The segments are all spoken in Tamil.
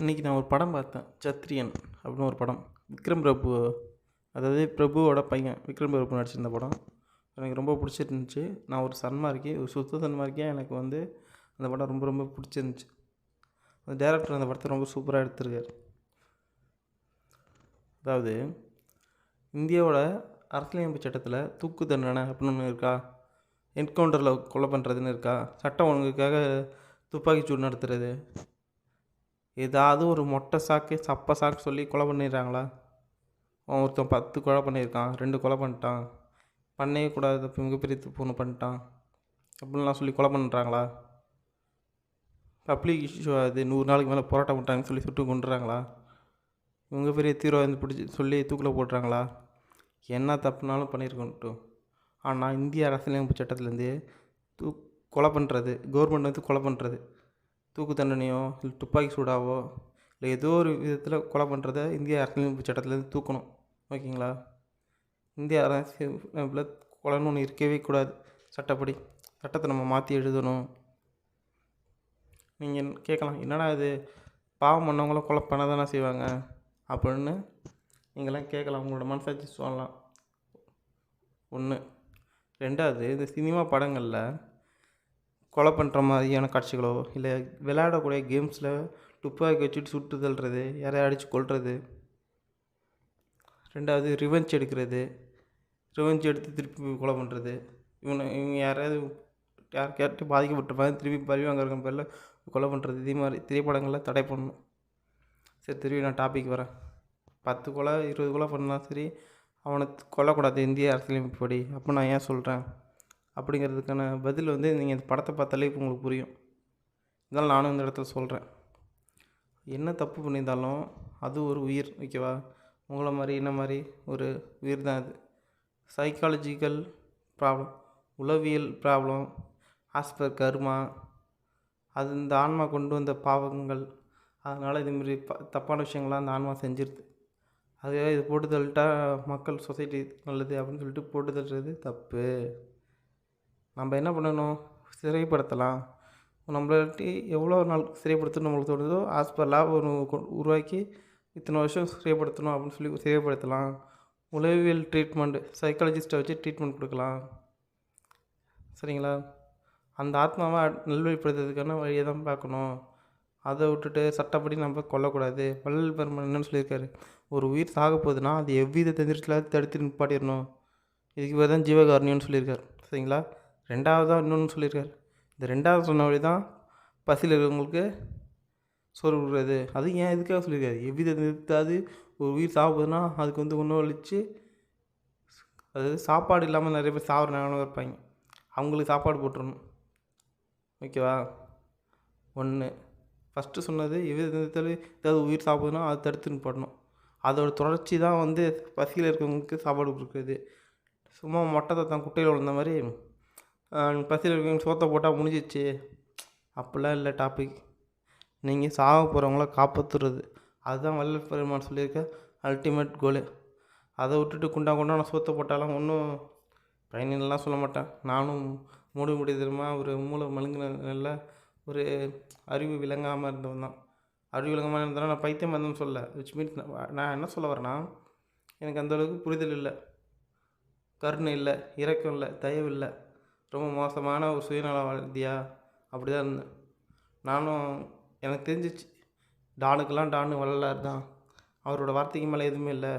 இன்றைக்கி நான் ஒரு படம் பார்த்தேன். சத்ரியன் அப்படின்னு ஒரு படம். விக்ரம் பிரபு, அதாவது பிரபுவோட பையன் விக்ரம் பிரபு நடிச்சிருந்த படம். எனக்கு ரொம்ப பிடிச்சிருந்துச்சி. நான் ஒரு சன்மார்க்கி, ஒரு சுத்த சன்மார்க்கியாக எனக்கு வந்து அந்த படம் ரொம்ப ரொம்ப பிடிச்சிருந்துச்சி. அந்த டேரக்டர் அந்த படத்தை ரொம்ப சூப்பராக எடுத்திருக்காரு. அதாவது இந்தியாவோட அரசியலமைப்பு சட்டத்தில் தூக்கு தண்டனை அப்படின்னு ஒன்று இருக்கா? என்கவுண்டரில் கொலை பண்ணுறதுன்னு இருக்கா? சட்டம் ஒழுங்குக்காக துப்பாக்கிச்சூடு நடத்துறது, ஏதாவது ஒரு மொட்டை சாக்கு சப்ப சாக்கு சொல்லி கொலை பண்ணிடுறாங்களா? அவன் ஒருத்தன் 10 கொலை பண்ணியிருக்கான், 2 கொலை பண்ணிட்டான், பண்ணவே கூடாது தப்பு, மிகப்பெரிய தப்பு ஒன்று பண்ணிட்டான் அப்படின்லாம் சொல்லி கொலை பண்ணுறாங்களா? பப்ளிக் இஷ்யூ ஆகுது, 100 நாளைக்கு மேலே போராட்டம் பண்ணுறாங்கன்னு சொல்லி சுட்டு கொண்டுறாங்களா? இவங்க பெரிய தீவிரவாதி பிடிச்சி சொல்லி தூக்கில் போடுறாங்களா? என்ன தப்புனாலும் பண்ணியிருக்கட்டும். ஆனால் இந்திய அரசியலமைப்பு சட்டத்துலேருந்து கொலை பண்ணுறது, கவர்மெண்ட் வந்து கொலை பண்ணுறது, தூக்கு தண்டனையோ இல்லை துப்பாக்கி சூடாவோ இல்லை ஏதோ ஒரு விதத்தில் கொலை பண்ணுறத இந்திய அரசியலமைப்பு சட்டத்துலேருந்து தூக்கணும். ஓகேங்களா? இந்திய அரசியலமைப்பில் கொலைன்னு ஒன்று இருக்கவே கூடாது. சட்டப்படி சட்டத்தை நம்ம மாற்றி எழுதணும். நீங்கள் கேட்கலாம், என்னடா இது பாவம் பண்ணவங்களும் கொலை பண்ண தானே செய்வாங்க அப்படின்னு நீங்களாம் கேட்கலாம். உங்களோட மனசாட்சி சொல்லலாம். ஒன்று. ரெண்டாவது, இந்த சினிமா படங்களில் கொலை பண்ணுற மாதிரியான காட்சிகளோ இல்லை விளையாடக்கூடிய கேம்ஸில் துப்பாக்கி வச்சுட்டு சுட்டு தள்ளுறது, யாரையும் அடித்து கொள்வது. ரெண்டாவது, ரிவெஞ்ச் எடுக்கிறது, ரிவெஞ்ச் எடுத்து திருப்பி கொலை பண்ணுறது. இவங்க யாராவது யாருக்கிட்ட பாதிக்கப்பட்டிருப்பாங்க, திருப்பி பழி வாங்குற பேரில் கொலை பண்ணுறது. இதே மாதிரி திரைப்படங்களில் தடை பண்ணணும். சரி, திருப்பி நான் டாபிக் வரேன். 10 கொலை 20 கொலை பண்ணால் சரி, அவனை கொல்லக்கூடாது இந்திய அரசியலமைப்பு படி. அப்போ நான் ஏன் சொல்கிறேன் அப்படிங்கிறதுக்கான பதில் வந்து நீங்கள் இந்த படத்தை பார்த்தாலே இப்போ உங்களுக்கு புரியும். இதனால் நானும் இந்த இடத்துல சொல்கிறேன். என்ன தப்பு பண்ணியிருந்தாலும் அது ஒரு உயிர். ஓகேவா? உங்களை மாதிரி என்ன மாதிரி ஒரு உயிர் தான் அது. சைக்காலஜிக்கல் ப்ராப்ளம், உளவியல் ப்ராப்ளம், ஆஸ்பர் கர்மா, அது இந்த ஆன்மா கொண்டு வந்த பாவங்கள். அதனால் இதுமாரி தப்பான விஷயங்கள்லாம் அந்த ஆன்மா செஞ்சிருது. அதுவே இது போட்டு தள்ளிட்டா மக்கள் சொசைட்டி நல்லது அப்படின்னு சொல்லிட்டு போட்டு தள்ளுறது தப்பு. நம்ம என்ன பண்ணணும்? சிறைப்படுத்தலாம். நம்மளாட்டி எவ்வளோ நாள் சிறைப்படுத்தணும் நம்மளுக்கு தோணுதோ ஆஸ்பர் லேப் ஒன்று உருவாக்கி இத்தனை வருஷம் சிறைப்படுத்தணும் அப்படின்னு சொல்லி சிறைப்படுத்தலாம். உளவியல் ட்ரீட்மெண்ட், சைக்காலஜிஸ்ட்டை வச்சு ட்ரீட்மெண்ட் கொடுக்கலாம். சரிங்களா? அந்த ஆத்மாவை நல்வழிப்படுத்துறதுக்கான வழியை தான் பார்க்கணும். அதை விட்டுட்டு சட்டப்படி நம்ம கொல்லக்கூடாது. வள்ளல் பெருமான் என்னன்னு சொல்லியிருக்காரு? ஒரு உயிர் சாக போகுதுன்னா அது எவ்வித தந்திரத்தில் தடுத்து நிப்பாட்டிடணும். இதுக்கு பேர் தான் ஜீவகாரணியம்னு சொல்லியிருக்காரு. சரிங்களா? ரெண்டாவதாக இன்னொன்று சொல்லியிருக்காரு. இந்த ரெண்டாவது சொன்ன வழி தான் பசியில் இருக்கிறவங்களுக்கு சோறு கொடுக்குறது. அது ஏன் எதுக்காக சொல்லியிருக்காரு? எவ்வித நிறுத்தாது ஒரு உயிர் சாக போகுதுன்னா அதுக்கு வந்து உணவளித்து, அதாவது சாப்பாடு இல்லாமல் நிறைய பேர் சாப்பிட்றாங்கன்னு இருப்பாங்க, அவங்களுக்கு சாப்பாடு போட்டுடணும். ஓகேவா? ஒன்று. ஃபஸ்ட்டு சொன்னது எவ்வித நிறுத்தாலும் ஏதாவது உயிர் சாப்பிடுதுன்னா அதை தடுத்து நிப்பாட்டணும். அதோட தொடர்ச்சி தான் வந்து பசியில் இருக்கிறவங்களுக்கு சாப்பாடு கொடுக்குறது. சும்மா மொட்டை தான் குட்டையில் விழுந்த மாதிரி பசியில் இருக்கிறவங்க சோத்தை போட்டால் முடிஞ்சிச்சு அப்படிலாம் இல்லை டாபிக். நீங்கள் சாக போகிறவங்கள காப்பாற்றுறது, அதுதான் வள்ளல் பெருமான் சொல்லியிருக்க அல்டிமேட் கோலு. அதை விட்டுட்டு குண்டான சோத்தை போட்டாலும் ஒன்றும் பயனில்லாம் சொல்ல மாட்டேன். நானும் மூடி தெரியுமா ஒரு மூளை மழுங்கின ஒரு அறிவு விளங்காமல் இருந்தவன் தான். அறிவு விளங்காமல் இருந்ததுனா நான் பைத்தியம் இருந்தேன்னு சொல்ல. விச் மீன்ஸ் நான் என்ன சொல்ல வரேன்னா, எனக்கு அந்தளவுக்கு புரிதல் இல்லை, கருணை இல்லை, இரக்கம் இல்லை, தயவு இல்லை. ரொம்ப மோசமான ஒரு சுயநலவாதியா அப்படி தான் இருந்தேன். நானும் எனக்கு தெரிஞ்சிச்சு டானுக்கெல்லாம் டானு வள்ளலார் தான், அவரோட வார்த்தைக்கு மேலே எதுவுமே இல்லை,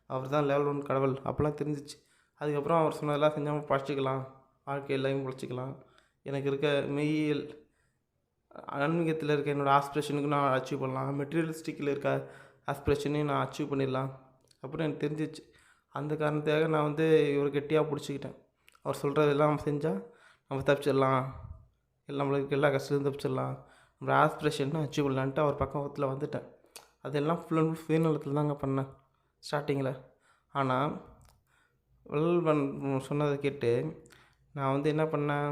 அவர் தான் லெவல் 1 கடவுள் அப்போல்லாம் தெரிஞ்சிச்சு. அதுக்கப்புறம் அவர் சொன்னதெல்லாம் செஞ்சாமல் பழச்சிக்கலாம், வாழ்க்கை எல்லாமே பழச்சிக்கலாம். எனக்கு இருக்க மெய்யியல் ஆன்மீகத்தில் இருக்க என்னோடய ஆஸ்பிரேஷனுக்கு நான் அச்சீவ் பண்ணலாம், மெட்டீரியலிஸ்டிக்கில் இருக்க ஆஸ்பிரேஷனையும் நான் அச்சீவ் பண்ணிடலாம் அப்படின்னு எனக்கு தெரிஞ்சிச்சு. அந்த காரணத்துக்காக நான் வந்து இவர் கெட்டியாக பிடிச்சிக்கிட்டேன். அவர் சொல்கிறதெல்லாம் செஞ்சால் நம்ம தப்பிச்சிடலாம், நம்மளுக்கு எல்லா கஷ்டத்தையும் தப்பிச்சிடலாம், நம்ம ஆஸ்பிரேஷன் அச்சீவ் பண்ணலான்ட்டு அவர் பக்கத்தில் வந்துட்டேன். அதெல்லாம் ஃபுல் அண்ட் ஃபுல் சுயநலத்தில் தாங்க பண்ணேன் ஸ்டார்டிங்கில். ஆனால் வள்ளல் சொன்னதை கேட்டு நான் வந்து என்ன பண்ணேன்?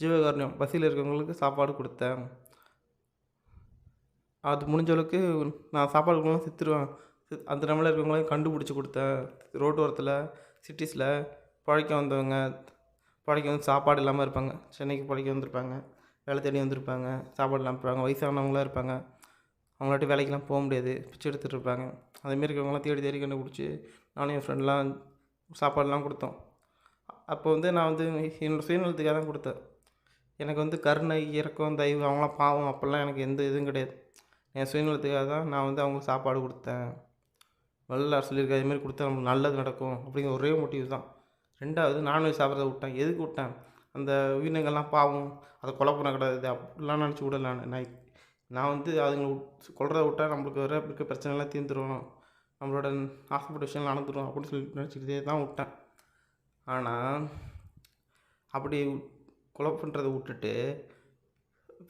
ஜீவகாருண்யம், பசியில் இருக்கிறவங்களுக்கு சாப்பாடு கொடுத்தேன். அது முடிஞ்ச அளவுக்கு நான் சாப்பாடு கொடுக்கலாம் செத்துருவேன், அந்த நம்மள இருக்கிறவங்களையும் கண்டுபிடிச்சி கொடுத்தேன். ரோட்டு ஓரத்தில் சிட்டிஸில் பிழைக்க வந்தவங்க, பிழைக்க வந்து சாப்பாடு இல்லாமல் இருப்பாங்க, சென்னைக்கு பிழைக்க வந்திருப்பாங்க, வேலை தேடி வந்திருப்பாங்க, சாப்பாடு இல்லாமல் இருப்பாங்க, வயசானவங்களாம் இருப்பாங்க, அவங்களாட்டி வேலைக்கெலாம் போக முடியாது, பிச்சை எடுத்துகிட்டு இருப்பாங்க. அதேமாரி இருக்கவங்களாம் தேடி தேடி கண்டுபிடிச்சி நானும் என் ஃப்ரெண்ட்லாம் சாப்பாடுலாம் கொடுத்தோம். அப்போ வந்து நான் வந்து என்னோடய சுயநலத்துக்காக தான் கொடுத்தேன். எனக்கு வந்து கருணை, இரக்கம், தயவு அவங்களாம் பாவம் அப்படிலாம் எனக்கு எந்த இதுவும் கிடையாது. என் சுயநலத்துக்காக தான் நான் வந்து அவங்களுக்கு சாப்பாடு கொடுத்தேன். வள்ளலார் சொல்லியிருக்காரு, இதுமாரி கொடுத்தா நமக்கு நல்லது நடக்கும் அப்படிங்கிற ஒரே மோட்டிவ் தான். 2வது நான்வெஜ் சாப்பிட்றத விட்டேன். எதுக்கு விட்டேன்? அந்த உயிரினங்கள்லாம் பாவம், அதை கொலை பண்ணக்கூடாது அப்படிலாம் நினச்சி விடல. நான் வந்து அதுங்களை கொல்றத விட்டா நம்மளுக்கு வர இருக்க பிரச்சனைலாம் தீர்ந்துரும், நம்மளோட ஆசைப்பட்ட விஷயம்லாம் நடந்துடும் அப்படின்னு சொல்லி நினச்சிக்கிட்டே தான் விட்டேன். ஆனால் அப்படி கொலை பண்ணுறதை விட்டுட்டு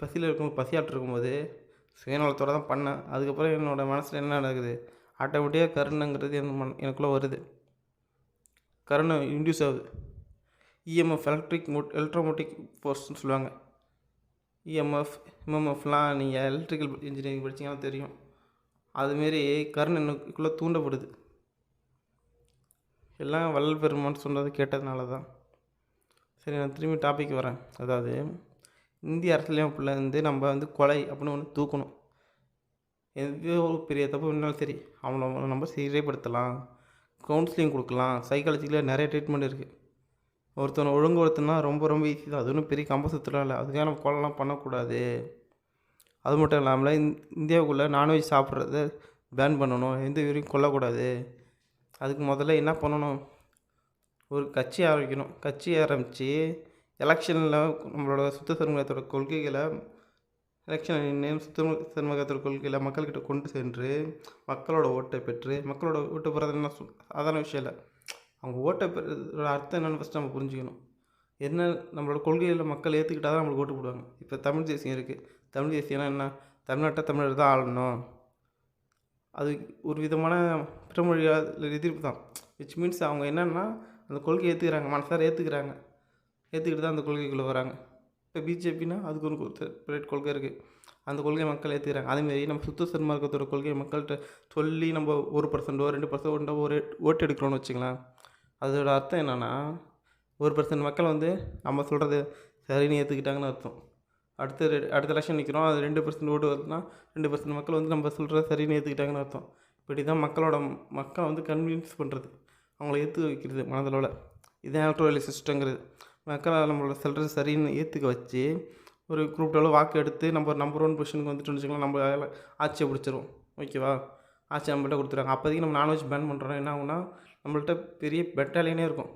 பசியில் பசியாட்டு இருக்கும்போது சுயநலத்தோடு தான் பண்ணேன். அதுக்கப்புறம் என்னோடய மனசில் என்ன நடக்குது, ஆட்டோமேட்டிக்காக கருணைங்கிறது எனக்குள்ளே வருது. கருணை இன்டியூஸ் ஆகுது. இஎம்எஃப் எலக்ட்ரோமோட்டிக் ஃபோர்ஸ்னு சொல்லுவாங்க. இஎம்எஃப், எம்எம்எஃப்லாம் நீங்கள் எலக்ட்ரிக்கல் இன்ஜினியரிங் படித்தீங்கன்னா தெரியும். அதுமாரி கருணை எனக்குள்ளே தூண்டப்படுது. எல்லாம் வள்ளல் பெருமான் சொன்னது கேட்டதுனால தான். சரி, நான் திரும்பி டாபிக் வரேன். அதாவது இந்திய அரசியலமைப்பில் வந்து நம்ம வந்து கொலை அப்படின்னு ஒன்று தூக்கணும். எவ்வளோ பெரிய தப்பு பண்ணாலும் சரி, அவனை நம்ம சிறைப்படுத்தலாம், கவுன்சிலிங் கொடுக்கலாம், சைக்காலஜிக்கலாக நிறைய ட்ரீட்மெண்ட் இருக்குது. ஒருத்தனை ஒழுங்குபடுத்தினா ரொம்ப ரொம்ப ஈஸி தான். அது ஒன்றும் பெரிய கம்பசத்துலாம் இல்லை. அதுக்காக நம்ம கொலைலாம் பண்ணக்கூடாது. அது மட்டும் இல்லாமல் இந்தியாவுக்குள்ளே நான்வெஜ் சாப்பிட்றத பேன் பண்ணணும், எந்த உயிரையும் கொல்லக்கூடாது. அதுக்கு முதல்ல என்ன பண்ணணும், ஒரு கட்சி ஆரம்பிக்கணும். கட்சி ஆரம்பித்து எலெக்ஷனில் நம்மளோட சுத்த சமூகத்தோட கொள்கைகளை சமூகத்தோட கொள்கைகளை மக்கள்கிட்ட கொண்டு சென்று மக்களோட ஓட்டை பெற்று, மக்களோட ஓட்டு பெறது என்ன சாதாரண விஷயம் இல்லை. அவங்க ஓட்டை பெறதோட அர்த்தம் என்னென்னு ஃபஸ்ட்டு நம்ம புரிஞ்சுக்கணும். என்ன நம்மளோட கொள்கையில் மக்கள் ஏற்றுக்கிட்டால் தான் நம்மளுக்கு ஓட்டு போடுவாங்க. இப்போ தமிழ் தேசியம் இருக்குது. தமிழ் தேசியம்னா என்ன? தமிழ்நாட்டை தமிழர் தான் ஆளணும். அது ஒரு விதமான பிறமொழியாக எதிர்ப்பு தான். விச் மீன்ஸ் அவங்க என்னென்னா அந்த கொள்கையை ஏற்றுக்கிறாங்க, மனசார ஏற்றுக்கிறாங்க, ஏற்றுக்கிட்டு தான் அந்த கொள்கைக்குள்ளே வராங்க. இப்போ பிஜேபின்னா அதுக்கு ஒரு செப்பரேட் கொள்கை இருக்குது. அந்த கொள்கையை மக்கள் ஏற்றுக்கிறாங்க. அதேமாரி நம்ம சுத்த சன்மார்க்கத்தோட கொள்கையை மக்கள்கிட்ட சொல்லி நம்ம 1% 2% ஒரு ஓட்டு எடுக்கிறோன்னு வச்சுக்கலாம். அதோட அர்த்தம் என்னென்னா 1% மக்கள் வந்து நம்ம சொல்கிறது சரின்னு ஏற்றுக்கிட்டாங்கன்னு அர்த்தம். அடுத்த எலெக்ஷன் நிற்கிறோம், அது 2% ஓட்டு வருதுன்னா 2% மக்கள் வந்து நம்ம சொல்கிறத சரின்னு ஏற்றுக்கிட்டாங்கன்னு அர்த்தம். இப்படி தான் மக்களை வந்து கன்வின்ஸ் பண்ணுறது, அவங்கள ஏற்று வைக்கிறது மனதளவில். இதுதான் எலக்ட்ரல் சிஸ்டங்கிறது. மக்களை நம்மளோட சொல்கிறது சரின்னு ஏற்றுக்க வச்சு ஒரு குரூப் அளவு வாக்கு எடுத்து நம்ம நம்பர் 1 பொசிஷனுக்கு வந்துட்டு வச்சுக்கலாம். நம்ம ஆட்சியை பிடிச்சிரும். ஓகேவா? ஆட்சி நம்மள்கிட்ட கொடுத்துருவாங்க. அப்போதைக்கு நம்ம நான்வெஜ் பேன் பண்ணுறோன்னா என்ன ஆகுனா, நம்மள்கிட்ட பெரிய பெட்டாலியனே இருக்கும்.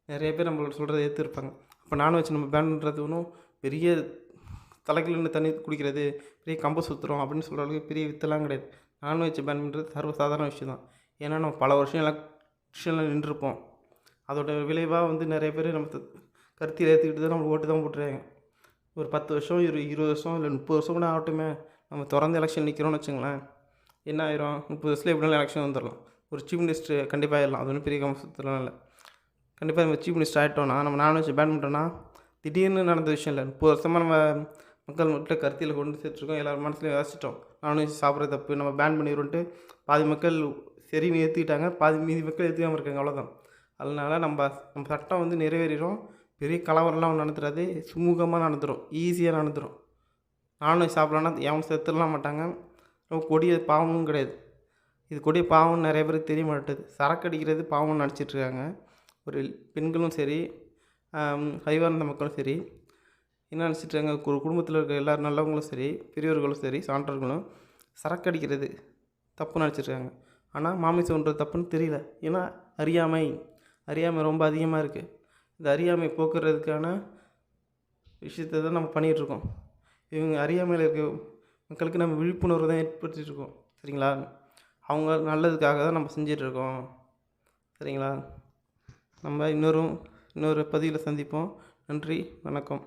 நிறைய பேர் நம்மளோட சொல்கிறத ஏற்றுருப்பாங்க. அப்போ நான்வெஜ் நம்ம பேன் பண்ணுறது ஒன்றும் பெரிய தலைக்குள்ள தண்ணி குடிக்கிறது, பெரிய கம்பை சுற்றுறோம் அப்படின்னு சொல்கிற அளவுக்கு பெரிய வித்தெல்லாம் கிடையாது. நான்வெஜ் பேன் பண்ணுறது சர்வசாதாரண விஷயம் தான். ஏன்னா நம்ம பல வருஷம் எலெக்ஷனில் நின்றுருப்போம். அதோட விளைவாக வந்து நிறைய பேர் நம்ம கருத்தில் ஏற்றுக்கிட்டு தான் நம்ம ஓட்டு தான் போட்டுறாங்க. ஒரு 10 வருஷம் 20 வருஷம் இல்லை 30 வருஷம் கூட ஆகட்டுமே, நம்ம தொடர்ந்து எலெக்ஷன் நிற்கிறோன்னு வச்சுங்களேன், என்ன ஆயிரும், 30 வருஷத்தில் எப்படினாலும் எலெக்ஷன் வந்துடலாம். ஒரு சீஃப் மினிஸ்டர் கண்டிப்பாக ஆயிடலாம். அது ஒன்றும் பெரிய கம்பசத்துலாம் இல்லை. கண்டிப்பாக நம்ம சீஃப் மினிஸ்டர் ஆகிட்டோன்னா, நம்ம நான்வெஜ் பேன் பண்ணிட்டோன்னா திடீர்னு நடந்த விஷயம் இல்லை. 30 வருஷமாக நம்ம மக்கள் மட்டும் கருத்தில் கொண்டு சேர்த்துருக்கோம், எல்லாரும் மனசுலையும் யோசிச்சிட்டோம். நான்வெஜ் சாப்பிட்றது தப்பு, நம்ம பேன் பண்ணிடுவோன்ட்டு பாதி மக்கள் சரின்னு ஏற்றுக்கிட்டாங்க, மீதி மக்கள் ஏற்றுக்காமல் இருக்காங்க. அவ்வளோதான். அதனால் நம்ம சட்டம் வந்து நிறைவேறிடும். பெரிய கலவரம்லாம் நடந்துடாது, சுமூகமாக நடந்துடும், ஈஸியாக நடந்துடும். நான்வெஜ் சாப்பிட்லான்னா எவன் செத்துடலாம் மாட்டாங்க. ரொம்ப கொடிய பாவமும் கிடையாது. இது கொடிய பாவம்னு நிறைய பேருக்கு தெரிய மாட்டேது. சரக்கு அடிக்கிறது பாவம்னு நினச்சிட்ருக்காங்க. ஒரு பெண்களும் சரி, அறிவார்ந்த மக்களும் சரி என்ன நினச்சிட்ருக்காங்க, ஒரு குடும்பத்தில் இருக்க எல்லாரும் நல்லவங்களும் சரி, பெரியவர்களும் சரி, சான்றோர்களும் சரக்கு அடிக்கிறது தப்புன்னு நினச்சிட்ருக்காங்க. ஆனால் மாமிசம் ஒன்றது தப்புன்னு தெரியல. ஏன்னா அறியாமை ரொம்ப அதிகமாக இருக்குது. இந்த அறியாமை போக்குறதுக்கான விஷயத்தை தான் நம்ம பண்ணிகிட்ருக்கோம். இவங்க அறியாமையில் இருக்க மக்களுக்கு நம்ம விழிப்புணர்வு தான் ஏற்படுத்திகிட்ருக்கோம். சரிங்களா? அவங்க நல்லதுக்காக தான் நம்ம செஞ்சிகிட்ருக்கோம். சரிங்களா? நம்ம இன்னொரு பதிவில் சந்திப்போம். நன்றி, வணக்கம்.